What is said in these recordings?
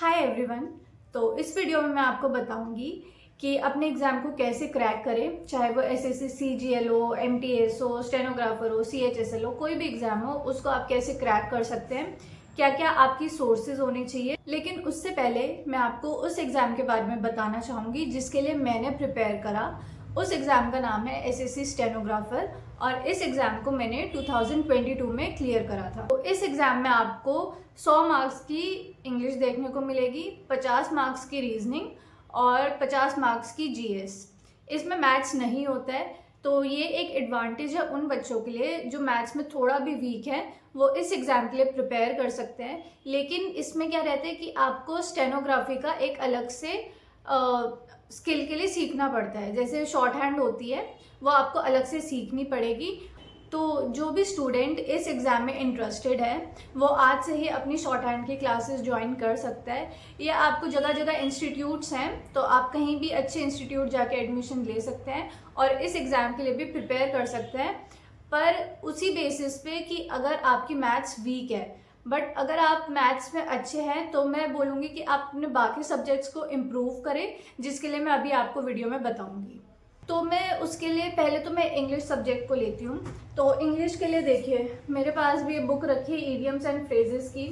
Hi everyone. तो इस video में मैं आपको बताऊंगी कि अपने एग्ज़ाम को कैसे क्रैक करें, चाहे वो एसएससी सीजीएल हो, एमटीएस हो, स्टेनोग्राफर हो, सीएचएसएल हो, कोई भी एग्ज़ाम हो उसको आप कैसे क्रैक कर सकते हैं, क्या क्या आपकी सोर्सेज होने चाहिए। लेकिन उससे पहले मैं आपको उस एग्ज़ाम के बारे में बताना चाहूँगी जिसके लिए मैंने प्रिपेयर करा। उस एग्ज़ाम का नाम है एसएससी स्टेनोग्राफर और इस एग्ज़ाम को मैंने 2022 में क्लियर करा था। तो इस एग्ज़ाम में आपको 100 मार्क्स की इंग्लिश देखने को मिलेगी, 50 मार्क्स की रीजनिंग और 50 मार्क्स की जीएस। इसमें मैथ्स नहीं होता है, तो ये एक एडवांटेज है उन बच्चों के लिए जो मैथ्स में थोड़ा भी वीक है, वो इस एग्ज़ाम के लिए प्रिपेयर कर सकते हैं। लेकिन इसमें क्या रहता है कि आपको स्टेनोग्राफी का एक अलग से स्किल के लिए सीखना पड़ता है। जैसे शॉर्ट हैंड होती है वो आपको अलग से सीखनी पड़ेगी। तो जो भी स्टूडेंट इस एग्ज़ाम में इंटरेस्टेड है वो आज से ही अपनी शॉर्ट हैंड की क्लासेस ज्वाइन कर सकता है। या आपको जगह जगह इंस्टीट्यूट्स हैं तो आप कहीं भी अच्छे इंस्टीट्यूट जाके एडमिशन ले सकते हैं और इस एग्ज़ाम के लिए भी प्रिपेयर कर सकते हैं। पर उसी बेसिस पे कि अगर आपकी मैथ्स वीक है, बट अगर आप मैथ्स में अच्छे हैं तो मैं बोलूँगी कि आप अपने बाकी सब्जेक्ट्स को इम्प्रूव करें, जिसके लिए मैं अभी आपको वीडियो में बताऊँगी। तो मैं उसके लिए पहले तो मैं इंग्लिश सब्जेक्ट को लेती हूँ। तो इंग्लिश के लिए देखिए मेरे पास भी ये बुक रखी है इडियम्स एंड फ्रेजेस की।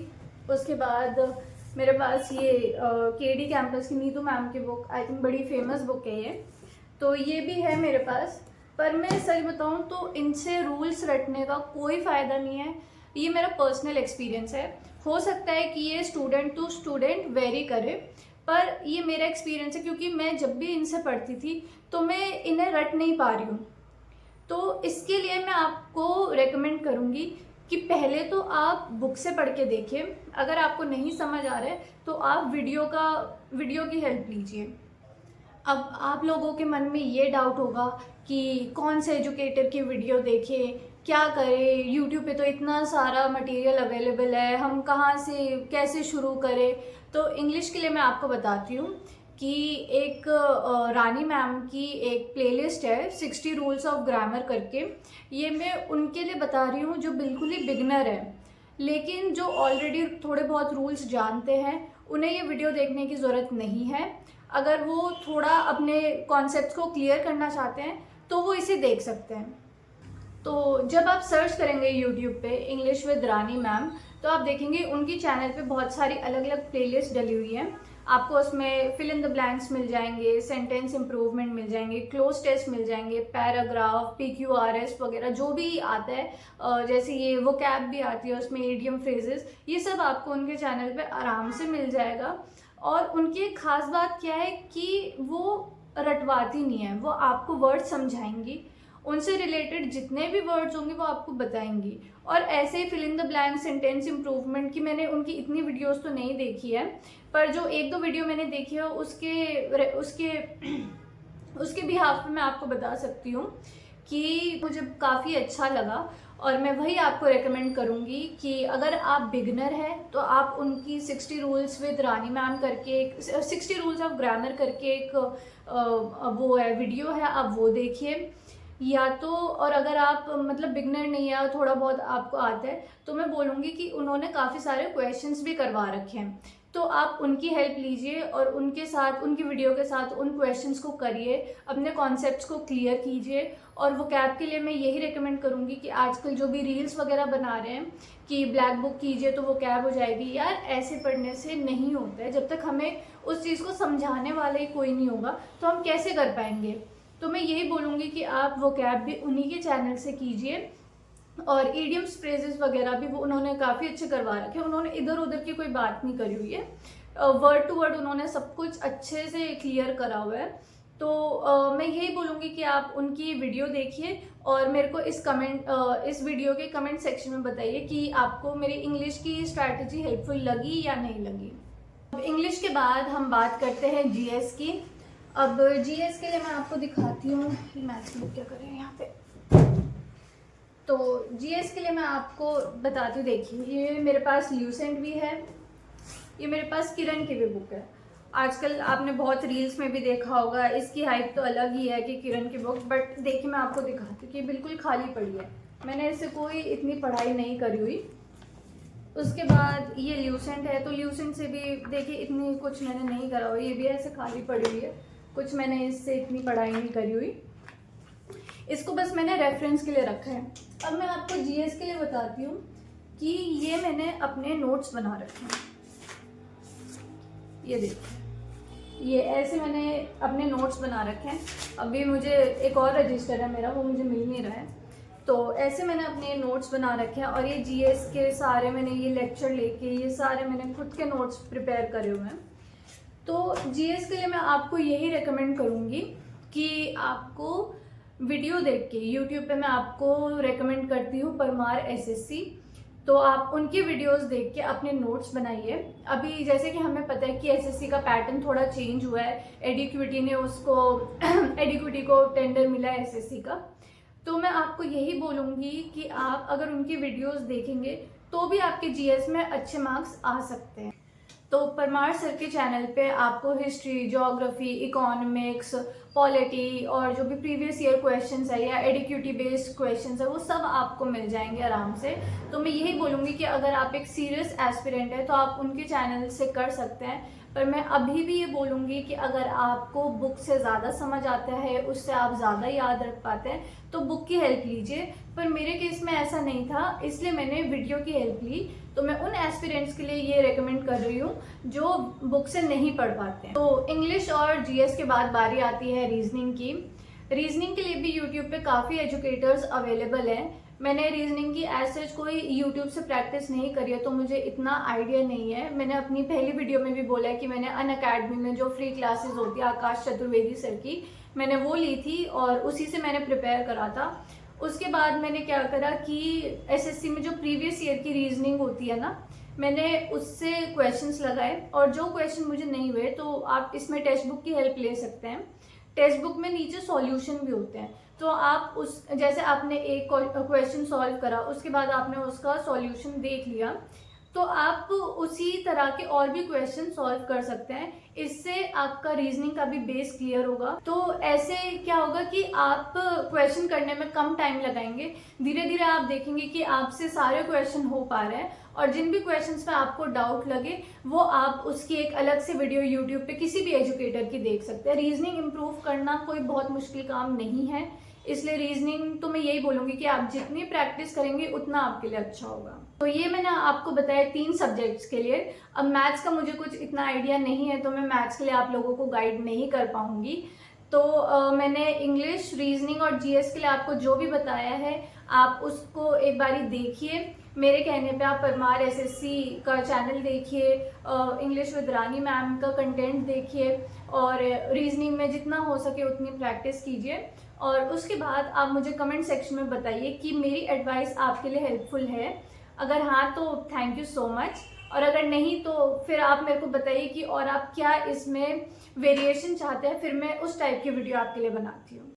उसके बाद मेरे पास ये केडी कैंपस की नीतू मैम की बुक, आई थिंक बड़ी फेमस बुक है ये, तो ये भी है मेरे पास। पर मैं सच बताऊँ तो इनसे रूल्स रटने का कोई फ़ायदा नहीं है, ये मेरा पर्सनल एक्सपीरियंस है। हो सकता है कि ये स्टूडेंट टू स्टूडेंट वेरी करे, पर ये मेरा एक्सपीरियंस है क्योंकि मैं जब भी इनसे पढ़ती थी तो मैं इन्हें रट नहीं पा रही हूँ। तो इसके लिए मैं आपको रेकमेंड करूँगी कि पहले तो आप बुक से पढ़ के देखिए, अगर आपको नहीं समझ आ रहा है तो आप वीडियो की हेल्प लीजिए। अब आप लोगों के मन में ये डाउट होगा कि कौन से एजुकेटर की वीडियो देखें, क्या करें, यूट्यूब पे तो इतना सारा मटेरियल अवेलेबल है, हम कहाँ से कैसे शुरू करें। तो इंग्लिश के लिए मैं आपको बताती हूँ कि एक रानी मैम की एक प्लेलिस्ट है 60 रूल्स ऑफ ग्रामर करके। ये मैं उनके लिए बता रही हूँ जो बिल्कुल ही बिगनर है, लेकिन जो ऑलरेडी थोड़े बहुत रूल्स जानते हैं उन्हें ये वीडियो देखने की ज़रूरत नहीं है। अगर वो थोड़ा अपने कॉन्सेप्ट को क्लियर करना चाहते हैं तो वो इसे देख सकते हैं। तो जब आप सर्च करेंगे यूट्यूब पे इंग्लिश विद रानी मैम तो आप देखेंगे उनकी चैनल पे बहुत सारी अलग अलग प्लेलिस्ट डली हुई हैं। आपको उसमें फिल इन द ब्लैंक्स मिल जाएंगे, सेंटेंस इंप्रूवमेंट मिल जाएंगे, क्लोज टेस्ट मिल जाएंगे, पैराग्राफ, पीक्यूआरएस वगैरह जो भी आता है, जैसे ये वो कैब भी आती है उसमें, इडियम फ्रेजेस, ये सब आपको उनके चैनल पे आराम से मिल जाएगा। और उनकी एक खास बात क्या है कि वो रटवाती नहीं है, वो आपको वर्ड समझाएंगी, उनसे रिलेटेड जितने भी वर्ड्स होंगे वो आपको बताएंगी। और ऐसे ही fill in the blank, sentence improvement की मैंने उनकी इतनी वीडियोस तो नहीं देखी है, पर जो एक दो वीडियो मैंने देखी है उसके उसके उसके बिहाफ पे मैं आपको बता सकती हूँ कि मुझे काफ़ी अच्छा लगा। और मैं वही आपको रेकमेंड करूँगी कि अगर आप बिगनर हैं तो आप उनकी 60 रूल्स विद रानी मैम करके, 60 रूल्स ऑफ ग्रामर करके एक वो है वीडियो है, आप वो देखिए। या तो और अगर आप मतलब बिगनर नहीं है, थोड़ा बहुत आपको आता है, तो मैं बोलूँगी कि उन्होंने काफ़ी सारे क्वेश्चंस भी करवा रखे हैं, तो आप उनकी हेल्प लीजिए और उनके साथ, उनकी वीडियो के साथ उन क्वेश्चंस को करिए, अपने कॉन्सेप्ट्स को क्लियर कीजिए। और वो कैब के लिए मैं यही रेकमेंड करूँगी कि आजकल जो भी रील्स वगैरह बना रहे हैं कि ब्लैक बुक कीजिए तो वो कैब हो जाएगी, यार ऐसे पढ़ने से नहीं होता है। जब तक हमें उस चीज़ को समझाने वाला ही कोई नहीं होगा तो हम कैसे कर पाएंगे। तो मैं यही बोलूँगी कि आप वो कैब भी उन्हीं के चैनल से कीजिए। और ईडियम्स फ्रेजेस वगैरह भी वो उन्होंने काफ़ी अच्छे करवा रखे हैं, उन्होंने इधर उधर की कोई बात नहीं करी हुई है, वर्ड टू वर्ड उन्होंने सब कुछ अच्छे से क्लियर करा हुआ है। तो मैं यही बोलूँगी कि आप उनकी वीडियो देखिए और मेरे को इस वीडियो के कमेंट सेक्शन में बताइए कि आपको मेरी इंग्लिश की स्ट्रैटेजी हेल्पफुल लगी या नहीं लगी। अब इंग्लिश के बाद हम बात करते हैं जीएस की। अब जीएस के लिए मैं आपको दिखाती हूँ कि मैथ्स बुक क्या करें यहाँ पे। तो जीएस के लिए मैं आपको बताती हूँ, देखिए ये मेरे पास ल्यूसेंट भी है, ये मेरे पास किरण की भी बुक है। आजकल आपने बहुत रील्स में भी देखा होगा, इसकी हाइप तो अलग ही है कि किरण की बुक, बट देखिए मैं आपको दिखाती हूँ कि बिल्कुल खाली पड़ी है, मैंने इससे कोई इतनी पढ़ाई नहीं करी हुई। उसके बाद ये ल्यूसेंट है, तो ल्यूसेंट से भी देखिए इतनी कुछ मैंने नहीं करा हुआ, ये भी ऐसे खाली पड़ी हुई है, कुछ मैंने इससे इतनी पढ़ाई नहीं करी हुई, इसको बस मैंने रेफरेंस के लिए रखा है। अब मैं आपको जीएस के लिए बताती हूँ कि ये मैंने अपने नोट्स बना रखे हैं, ये देखिए ये ऐसे मैंने अपने नोट्स बना रखे हैं। अभी मुझे एक और रजिस्टर है मेरा, वो मुझे मिल नहीं रहा है, तो ऐसे मैंने अपने नोट्स बना रखे हैं। और ये जीएस के सारे मैंने ये लेक्चर लेके ये सारे मैंने खुद के नोट्स प्रिपेयर करे हुए हैं। तो जीएस के लिए मैं आपको यही रेकमेंड करूँगी कि आपको वीडियो देख के, यूट्यूब पे मैं आपको रेकमेंड करती हूँ परमार एसएससी, तो आप उनकी वीडियोस देख के अपने नोट्स बनाइए। अभी जैसे कि हमें पता है कि एसएससी का पैटर्न थोड़ा चेंज हुआ है, एडिक्विटी ने उसको एडिक्विटी को टेंडर मिला है एसएससी का, तो मैं आपको यही बोलूँगी कि आप अगर उनकी वीडियोस देखेंगे तो भी आपके जीएस में अच्छे मार्क्स आ सकते हैं। तो परमार सर के चैनल पे आपको हिस्ट्री, ज्योग्राफी, इकोनॉमिक्स, पॉलिटी और जो भी प्रीवियस ईयर क्वेश्चंस है या एडिक्यूटी बेस्ड क्वेश्चंस है वो सब आपको मिल जाएंगे आराम से। तो मैं यही बोलूँगी कि अगर आप एक सीरियस एस्पिरेंट है तो आप उनके चैनल से कर सकते हैं, पर मैं अभी भी ये बोलूँगी कि अगर आपको बुक से ज़्यादा समझ आता है, उससे आप ज़्यादा याद रख पाते हैं तो बुक की हेल्प लीजिए। पर मेरे केस में ऐसा नहीं था, इसलिए मैंने वीडियो की हेल्प ली। तो मैं उन एस्पिरेंट्स के लिए ये रेकमेंड कर रही हूँ जो बुक से नहीं पढ़ पाते हैं। तो इंग्लिश और जीएस के बाद बारी आती है रीजनिंग की। रीजनिंग के लिए भी यूट्यूब पे काफ़ी एजुकेटर्स अवेलेबल हैं। मैंने रीजनिंग की एज सच कोई यूट्यूब से प्रैक्टिस नहीं करी है, तो मुझे इतना आइडिया नहीं है। मैंने अपनी पहली वीडियो में भी बोला है कि मैंने अनअकैडमी में जो फ्री क्लासेस होती है आकाश चतुर्वेदी सर की, मैंने वो ली थी और उसी से मैंने प्रिपेयर करा था। उसके बाद मैंने क्या करा कि एसएससी में जो प्रीवियस ईयर की रीजनिंग होती है ना, मैंने उससे क्वेश्चंस लगाए और जो क्वेश्चन मुझे नहीं हुए तो आप इसमें टेक्स्ट बुक की हेल्प ले सकते हैं। टेक्स्ट बुक में नीचे सॉल्यूशन भी होते हैं, तो आप उस जैसे आपने एक क्वेश्चन सॉल्व करा, उसके बाद आपने उसका सॉल्यूशन देख लिया, तो आप उसी तरह के और भी क्वेश्चन सॉल्व कर सकते हैं। इससे आपका रीजनिंग का भी बेस क्लियर होगा। तो ऐसे क्या होगा कि आप क्वेश्चन करने में कम टाइम लगाएंगे, धीरे धीरे आप देखेंगे कि आपसे सारे क्वेश्चन हो पा रहे हैं। और जिन भी क्वेश्चंस पे आपको डाउट लगे वो आप उसकी एक अलग से वीडियो यूट्यूब पे किसी भी एजुकेटर की देख सकते हैं। रीजनिंग इम्प्रूव करना कोई बहुत मुश्किल काम नहीं है, इसलिए रीजनिंग तो मैं यही बोलूँगी कि आप जितनी प्रैक्टिस करेंगे उतना आपके लिए अच्छा होगा। तो ये मैंने आपको बताया 3 सब्जेक्ट्स के लिए। अब मैथ्स का मुझे कुछ इतना आइडिया नहीं है, तो मैं मैथ्स के लिए आप लोगों को गाइड नहीं कर पाऊँगी। तो मैंने इंग्लिश, रीजनिंग और जीएस के लिए आपको जो भी बताया है आप उसको एक बारी देखिए। मेरे कहने पे आप परमार एसएससी का चैनल देखिए, इंग्लिश विद रानी मैम का कंटेंट देखिए और रीजनिंग में जितना हो सके उतनी प्रैक्टिस कीजिए। और उसके बाद आप मुझे कमेंट सेक्शन में बताइए कि मेरी एडवाइस आपके लिए हेल्पफुल है। अगर हाँ तो थैंक यू सो मच, और अगर नहीं तो फिर आप मेरे को बताइए कि और आप क्या इसमें वेरिएशन चाहते हैं, फिर मैं उस टाइप की वीडियो आपके लिए बनाती हूँ।